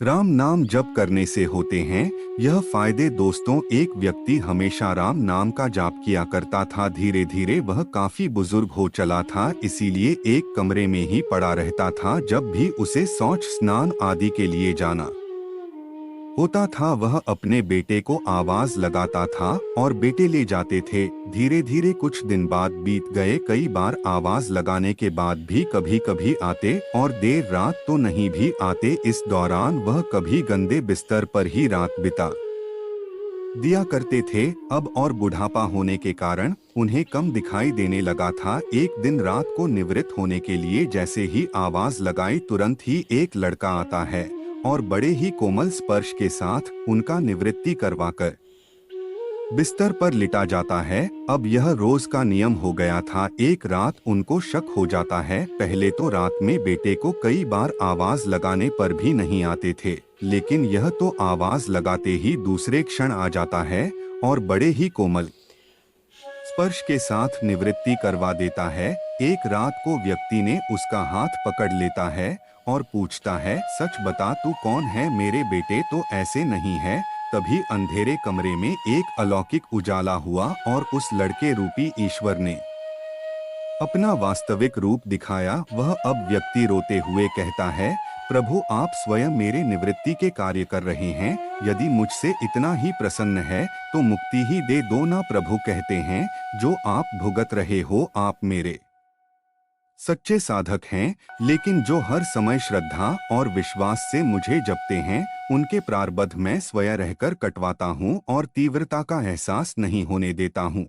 राम नाम जप करने से होते हैं यह फायदे। दोस्तों, एक व्यक्ति हमेशा राम नाम का जाप किया करता था। धीरे धीरे वह काफी बुजुर्ग हो चला था, इसीलिए एक कमरे में ही पड़ा रहता था। जब भी उसे शौच स्नान आदि के लिए जाना होता था, वह अपने बेटे को आवाज लगाता था और बेटे ले जाते थे। धीरे धीरे कुछ दिन बाद बीत गए। कई बार आवाज लगाने के बाद भी कभी कभी आते और देर रात तो नहीं भी आते। इस दौरान वह कभी गंदे बिस्तर पर ही रात बिता दिया करते थे। अब और बुढ़ापा होने के कारण उन्हें कम दिखाई देने लगा था। एक दिन रात को निवृत्त होने के लिए जैसे ही आवाज लगाई, तुरंत ही एक लड़का आता है और बड़े ही कोमल स्पर्श के साथ उनका निवृत्ति करवाकर बिस्तर पर लिटा जाता है। अब यह रोज का नियम हो गया था। एक रात उनको शक हो जाता है। पहले तो रात में बेटे को कई बार आवाज लगाने पर भी नहीं आते थे, लेकिन यह तो आवाज लगाते ही दूसरे क्षण आ जाता है और बड़े ही कोमल स्पर्श के साथ निवृत्ति करवा देता है। एक रात को व्यक्ति ने उसका हाथ पकड़ लेता है और पूछता है, सच बता, तू कौन है? मेरे बेटे तो ऐसे नहीं है। तभी अंधेरे कमरे में एक अलौकिक उजाला हुआ और उस लड़के रूपी ईश्वर ने अपना वास्तविक रूप दिखाया। वह अब व्यक्ति रोते हुए कहता है, प्रभु, आप स्वयं मेरे निवृत्ति के कार्य कर रहे हैं। यदि मुझसे इतना ही प्रसन्न है तो मुक्ति ही दे दो ना। प्रभु कहते हैं, जो आप भुगत रहे हो, आप मेरे सच्चे साधक हैं, लेकिन जो हर समय श्रद्धा और विश्वास से मुझे जपते हैं, उनके प्रारब्ध मैं स्वयं रहकर कटवाता हूँ और तीव्रता का एहसास नहीं होने देता हूँ।